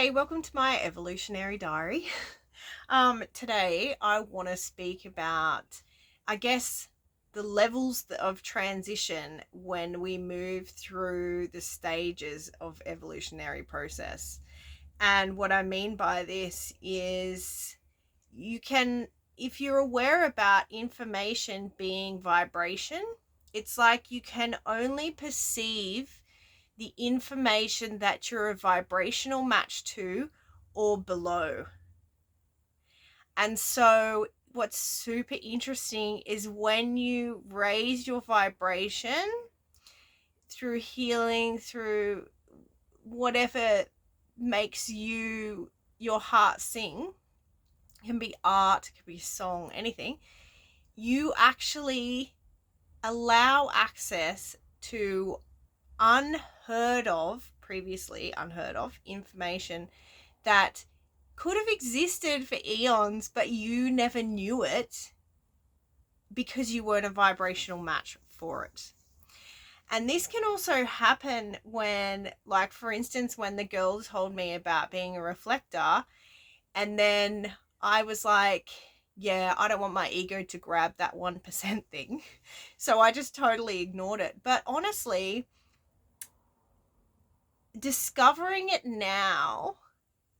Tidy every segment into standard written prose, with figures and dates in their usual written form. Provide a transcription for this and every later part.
Hey, welcome to my evolutionary diary. Today I want to speak about, I guess, the levels of transition when we move through the stages of evolutionary process. And what I mean by this is you can, if you're aware about information being vibration, it's like you can only perceive the information that you're a vibrational match to or below. And so what's super interesting is when you raise your vibration through healing, through whatever makes your heart sing, it can be art, it can be song, anything, you actually allow access to previously unheard of information that could have existed for eons, but you never knew it because you weren't a vibrational match for it. And this can also happen when, like, for instance, when the girls told me about being a reflector, and then I was like, yeah, I don't want my ego to grab that 1% thing. So I just totally ignored it. But honestly, discovering it now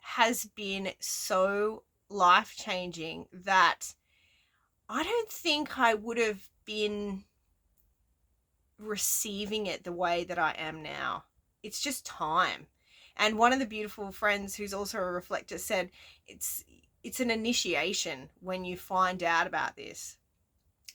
has been so life-changing that I don't think I would have been receiving it the way that I am now. It's just time. And one of the beautiful friends who's also a reflector said it's an initiation when you find out about this.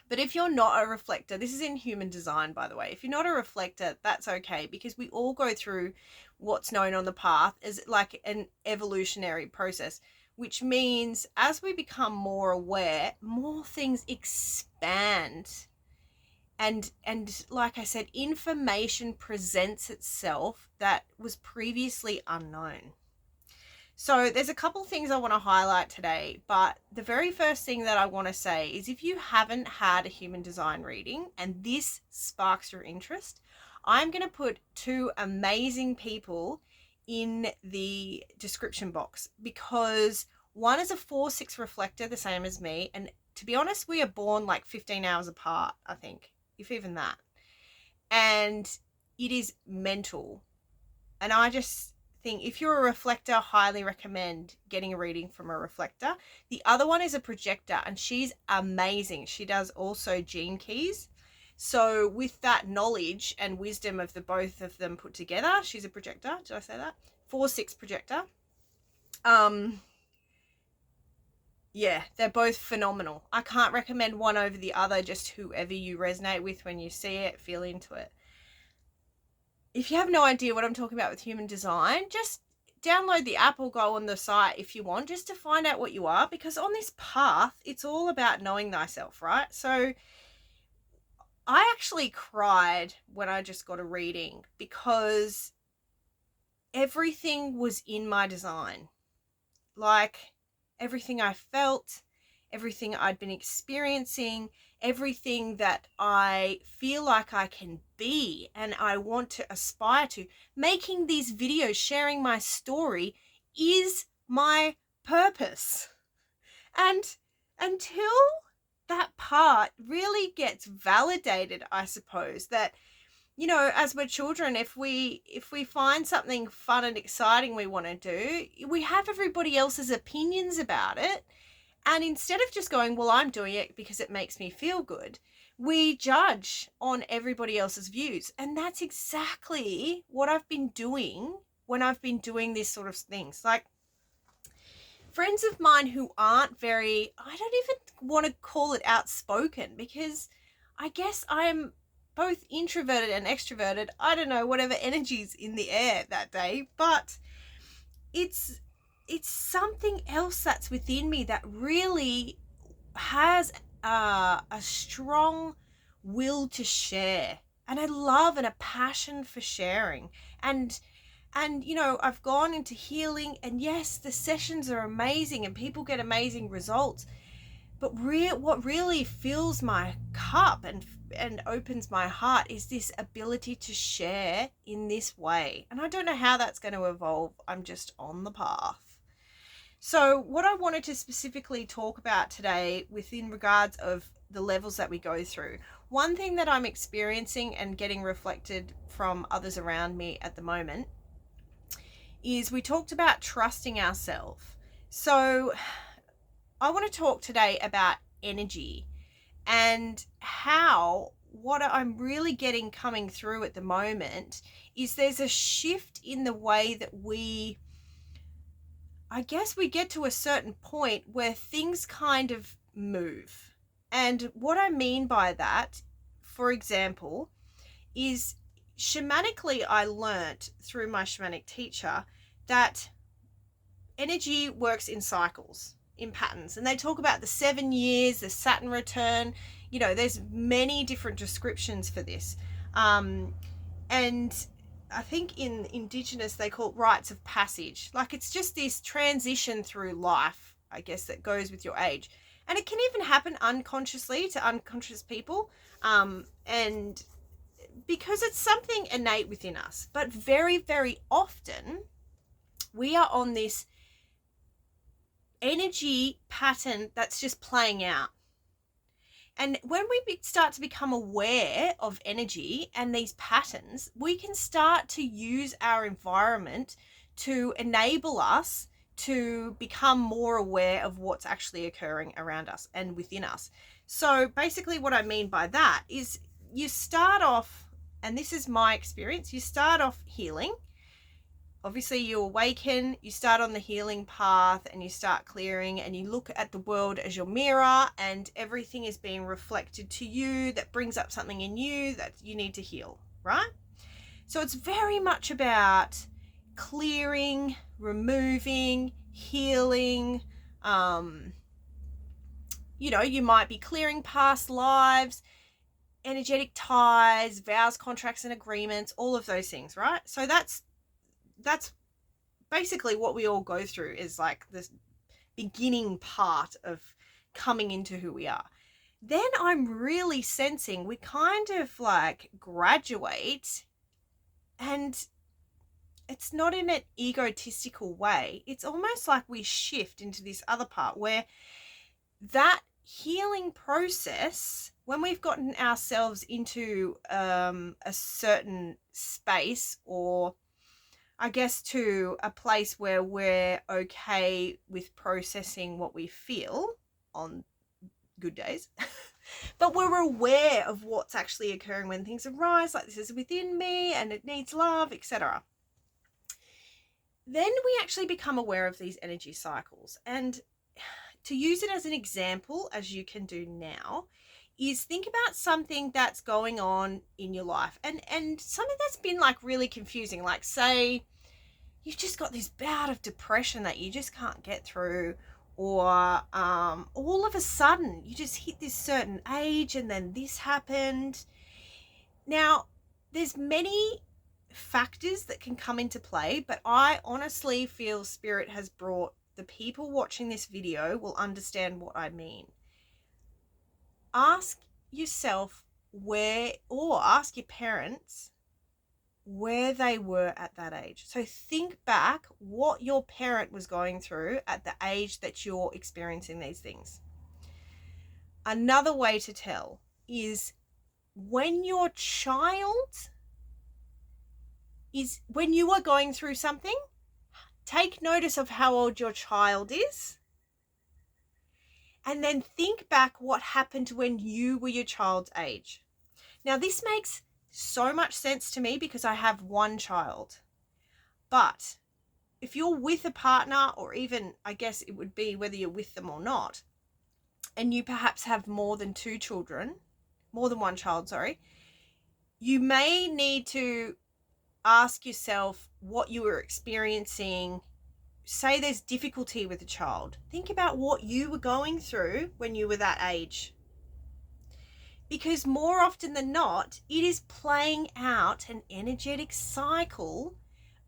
But if you're not a reflector, this is in human design, by the way. If you're not a reflector, that's okay, because we all go through what's known on the path as like an evolutionary process, which means as we become more aware, more things expand. And like I said, information presents itself that was previously unknown. So there's a couple things I want to highlight today, but the very first thing that I want to say is if you haven't had a human design reading and this sparks your interest, I'm going to put two amazing people in the description box, because one is a 4/6 reflector, the same as me. And to be honest, we are born like 15 hours apart, I think, if even that. And it is mental. And I just think if you're a reflector, highly recommend getting a reading from a reflector. The other one is a projector, and she's amazing. She does also gene keys. So with that knowledge and wisdom of the both of them put together, she's a projector. Did I say that? 4/6 projector. Yeah, they're both phenomenal. I can't recommend one over the other, just whoever you resonate with when you see it, feel into it. If you have no idea what I'm talking about with human design, just download the app or go on the site if you want, just to find out what you are, because on this path, it's all about knowing thyself, right? So I actually cried when I just got a reading because everything was in my design. Like everything I felt, everything I'd been experiencing, everything that I feel like I can be and I want to aspire to. Making these videos, sharing my story is my purpose. And until that part really gets validated, I suppose, that, you know, as we're children, if we find something fun and exciting we want to do, we have everybody else's opinions about it. And instead of just going, well, I'm doing it because it makes me feel good, we judge on everybody else's views. And that's exactly what I've been doing when I've been doing this sort of things. Like friends of mine who aren't very, I don't even want to call it outspoken, because I guess I'm both introverted and extroverted. I don't know, whatever energy's in the air that day, but it's something else that's within me that really has a strong will to share, and I love and a passion for sharing. And you know, I've gone into healing, and yes, the sessions are amazing and people get amazing results, But what really fills my cup and opens my heart is this ability to share in this way. And I don't know how that's going to evolve. I'm just on the path. So what I wanted to specifically talk about today within regards of the levels that we go through, one thing that I'm experiencing and getting reflected from others around me at the moment is we talked about trusting ourselves. So I want to talk today about energy and how what I'm really getting coming through at the moment is there's a shift in the way that I guess we get to a certain point where things kind of move. And what I mean by that, for example, is shamanically I learnt through my shamanic teacher that energy works in cycles, in patterns. And they talk about the 7 years, the Saturn return. You know, there's many different descriptions for this. And I think in Indigenous, they call it rites of passage. Like it's just this transition through life, I guess, that goes with your age. And it can even happen unconsciously to unconscious people. And because it's something innate within us. But very, very often, we are on this energy pattern that's just playing out. And when we start to become aware of energy and these patterns, we can start to use our environment to enable us to become more aware of what's actually occurring around us and within us. So basically what I mean by that is you start off, and this is my experience, you start off healing. Obviously you awaken, you start on the healing path and you start clearing, and you look at the world as your mirror and everything is being reflected to you that brings up something in you that you need to heal, right? So it's very much about clearing, removing, healing. You know, you might be clearing past lives, energetic ties, vows, contracts and agreements, all of those things, right? So that's basically what we all go through, is like this beginning part of coming into who we are. Then I'm really sensing we kind of like graduate, and it's not in an egotistical way. It's almost like we shift into this other part where that healing process, when we've gotten ourselves into a certain space, or I guess to a place where we're okay with processing what we feel on good days, but we're aware of what's actually occurring when things arise, like this is within me and it needs love, etc. Then we actually become aware of these energy cycles. And to use it as an example, as you can do now, is think about something that's going on in your life and something that's been like really confusing. Like say you've just got this bout of depression that you just can't get through, or all of a sudden you just hit this certain age and then this happened. Now, there's many factors that can come into play, but I honestly feel Spirit has brought, the people watching this video will understand what I mean. Ask yourself or ask your parents where they were at that age. So think back what your parent was going through at the age that you're experiencing these things. Another way to tell is when you are going through something, take notice of how old your child is. And then think back what happened when you were your child's age. Now, this makes so much sense to me because I have one child. But if you're with a partner, or even, I guess it would be whether you're with them or not, and you perhaps have more than one child, you may need to ask yourself what you were experiencing. Say there's difficulty with a child. Think about what you were going through when you were that age. Because more often than not, it is playing out an energetic cycle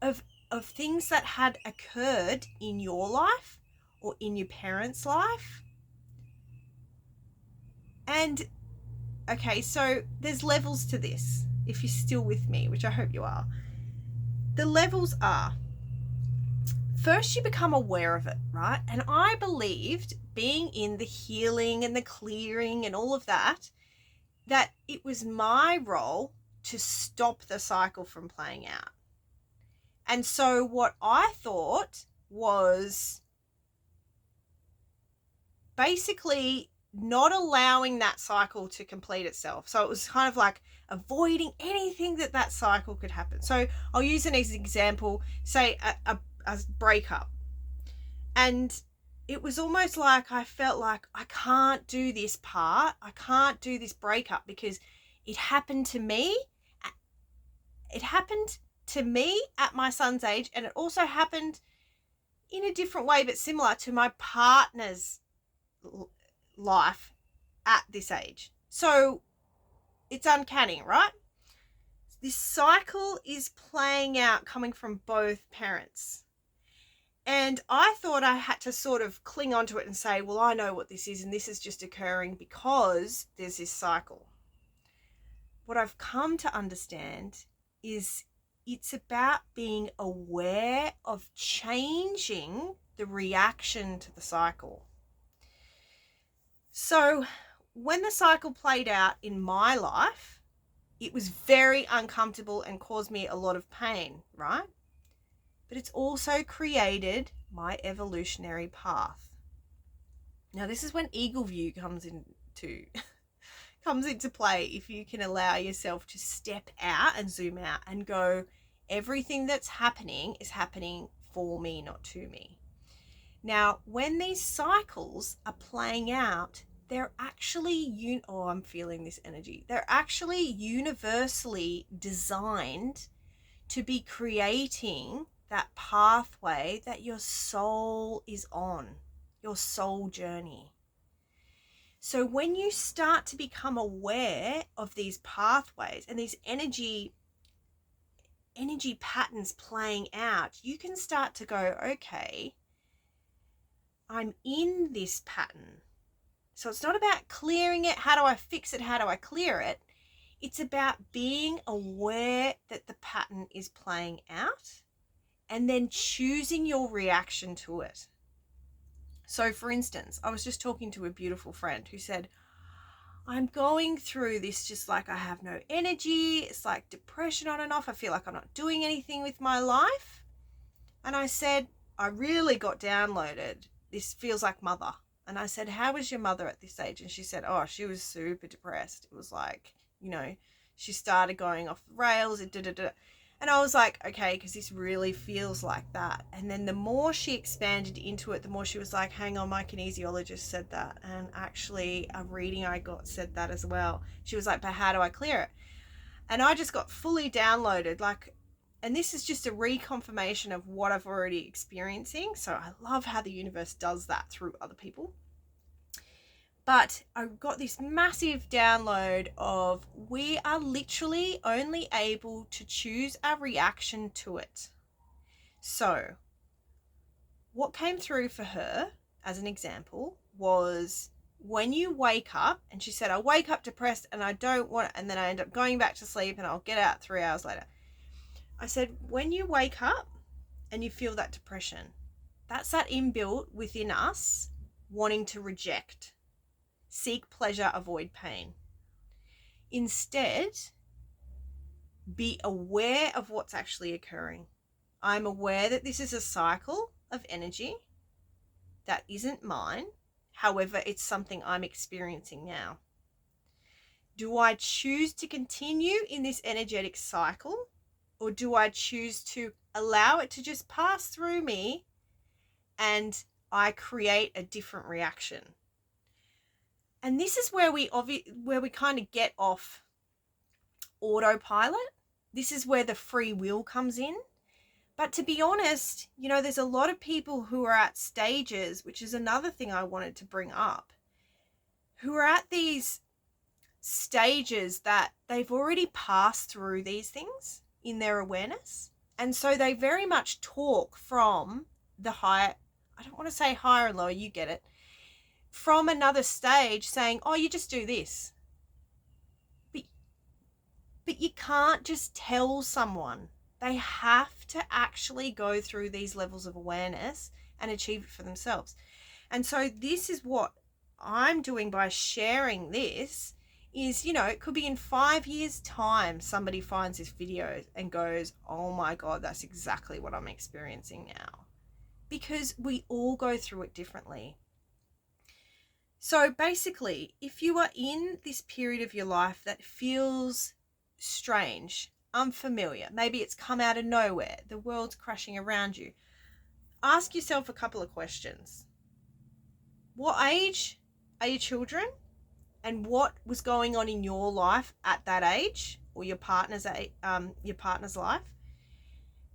of things that had occurred in your life or in your parents' life. And okay, so there's levels to this, if you're still with me, which I hope you are. The levels are, first you become aware of it, right? And I believed, being in the healing and the clearing and all of that, that it was my role to stop the cycle from playing out. And so what I thought was basically not allowing that cycle to complete itself. So it was kind of like avoiding anything that cycle could happen. So I'll use an example, say a breakup. And it was almost like I felt like I can't do this part. I can't do this breakup because it happened to me. It happened to me at my son's age, and it also happened in a different way but similar to my partner's life at this age. So it's uncanny, right? This cycle is playing out coming from both parents. And I thought I had to sort of cling onto it and say, well, I know what this is, and this is just occurring because there's this cycle. What I've come to understand is it's about being aware of changing the reaction to the cycle. So when the cycle played out in my life, it was very uncomfortable and caused me a lot of pain, right? But it's also created my evolutionary path. Now, this is when eagle view comes into play. If you can allow yourself to step out and zoom out and go, everything that's happening is happening for me, not to me. Now, when these cycles are playing out, they're actually, I'm feeling this energy. They're actually universally designed to be creating that pathway that your soul is on, your soul journey. So when you start to become aware of these pathways and these energy patterns playing out, you can start to go, okay, I'm in this pattern. So it's not about clearing it. How do I fix it? How do I clear it? It's about being aware that the pattern is playing out and then choosing your reaction to it. So for instance, I was just talking to a beautiful friend who said, I'm going through this just like I have no energy. It's like depression on and off. I feel like I'm not doing anything with my life. And I said, I really got downloaded. This feels like mother. And I said, how was your mother at this age? And she said, oh, she was super depressed. It was like, she started going off the rails. And I was like, okay, because this really feels like that. And then the more she expanded into it, the more she was like, hang on, my kinesiologist said that. And actually a reading I got said that as well. She was like, but how do I clear it? And I just got fully downloaded, and this is just a reconfirmation of what I've already experiencing. So I love how the universe does that through other people. But I got this massive download of we are literally only able to choose our reaction to it. So what came through for her, as an example, was when you wake up, and she said, I wake up depressed and I don't want, and then I end up going back to sleep and I'll get out 3 hours later. I said, when you wake up and you feel that depression, that's that inbuilt within us wanting to reject. Seek pleasure, avoid pain. Instead, be aware of what's actually occurring. I'm aware that this is a cycle of energy that isn't mine. However, it's something I'm experiencing now. Do I choose to continue in this energetic cycle, or do I choose to allow it to just pass through me and I create a different reaction? And this is where we kind of get off autopilot. This is where the free will comes in. But to be honest, there's a lot of people who are at stages, which is another thing I wanted to bring up, who are at these stages that they've already passed through these things in their awareness. And so they very much talk from the higher, I don't want to say higher and lower, you get it. from another stage saying, oh, you just do this. But you can't just tell someone. They have to actually go through these levels of awareness and achieve it for themselves. And so this is what I'm doing by sharing this is, you know, it could be in 5 years' time somebody finds this video and goes, oh my God, that's exactly what I'm experiencing now. Because we all go through it differently. So basically, if you are in this period of your life that feels strange, unfamiliar, maybe it's come out of nowhere, the world's crashing around you, ask yourself a couple of questions. What age are your children? And what was going on in your life at that age, or your partner's life?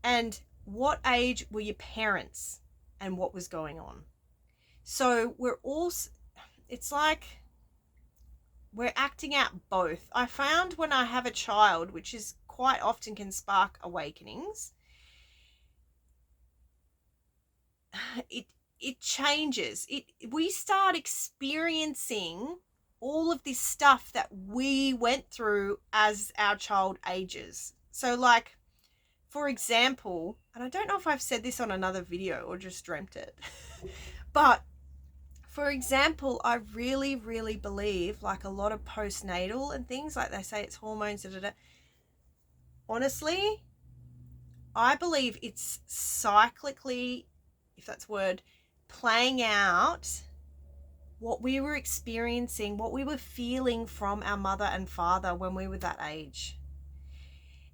And what age were your parents, and what was going on? So it's like we're acting out both. I found when I have a child, which is quite often can spark awakenings, it changes. We start experiencing all of this stuff that we went through as our child ages. So like, for example, and I don't know if I've said this on another video or just dreamt it, but for example, I really, really believe, like a lot of postnatal and things, like they say it's hormones, honestly, I believe it's cyclically, if that's a word, playing out what we were experiencing, what we were feeling from our mother and father when we were that age.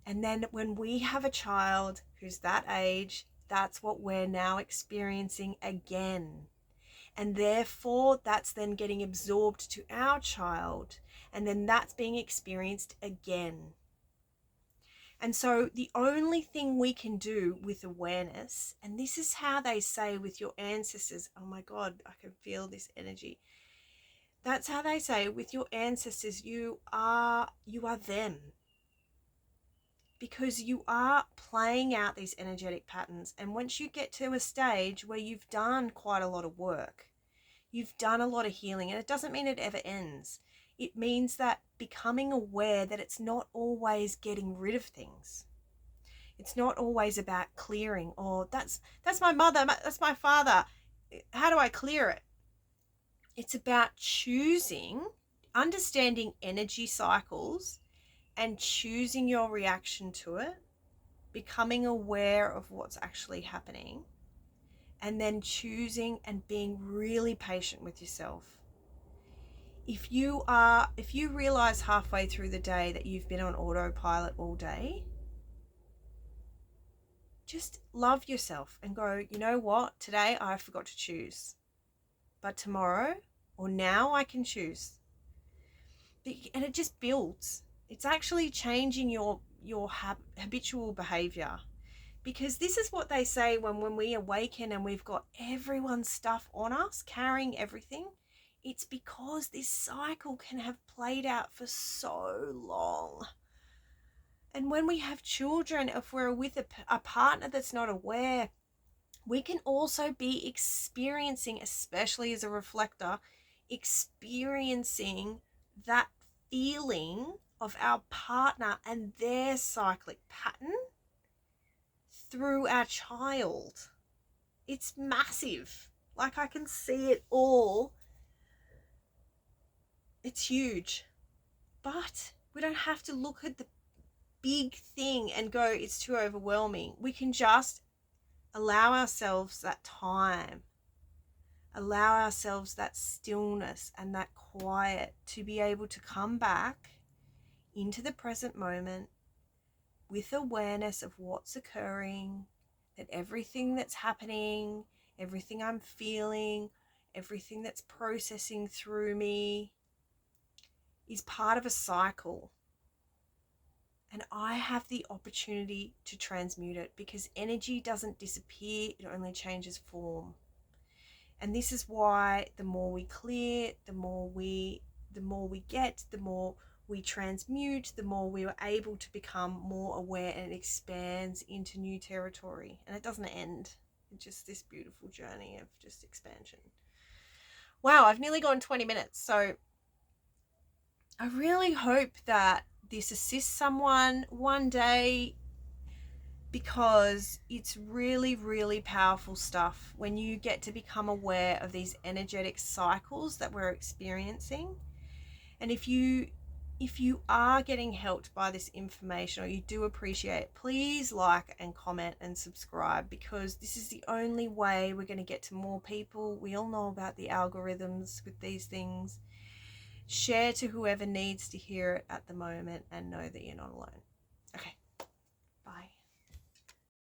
And then when we have a child who's that age, that's what we're now experiencing again. And therefore, that's then getting absorbed to our child. And then that's being experienced again. And so the only thing we can do with awareness, and this is how they say with your ancestors, oh my God, I can feel this energy. That's how they say with your ancestors, you are them. Because you are playing out these energetic patterns. And once you get to a stage where you've done quite a lot of work, you've done a lot of healing, and it doesn't mean it ever ends. It means that becoming aware that it's not always getting rid of things. It's not always about clearing, or that's my mother, that's my father. How do I clear it? It's about choosing, understanding energy cycles and choosing your reaction to it, becoming aware of what's actually happening, and then choosing and being really patient with yourself. If you realize halfway through the day that you've been on autopilot all day, just love yourself and go, you know what? Today I forgot to choose. But tomorrow or now I can choose. And it just builds. It's actually changing your habitual behavior. Because this is what they say when we awaken and we've got everyone's stuff on us, carrying everything. It's because this cycle can have played out for so long. And when we have children, if we're with a partner that's not aware, we can also be experiencing, especially as a reflector, experiencing that feeling of our partner and their cyclic pattern through our child. It's massive. Like, I can see it all. It's huge. But we don't have to look at the big thing and go, it's too overwhelming. We can just allow ourselves that time, allow ourselves that stillness and that quiet to be able to come back into the present moment with awareness of what's occurring, that everything that's happening, everything I'm feeling, everything that's processing through me is part of a cycle. And I have the opportunity to transmute it, because energy doesn't disappear, it only changes form. And this is why the more we clear, the more we get, the more we transmute, the more we are able to become more aware, and it expands into new territory. And it doesn't end. It's just this beautiful journey of just expansion. Wow, I've nearly gone 20 minutes. So I really hope that this assists someone one day, because it's really, really powerful stuff when you get to become aware of these energetic cycles that we're experiencing. And if you are getting helped by this information, or you do appreciate it, please like and comment and subscribe, because this is the only way we're going to get to more people. We all know about the algorithms with these things. Share to whoever needs to hear it at the moment, and know that you're not alone.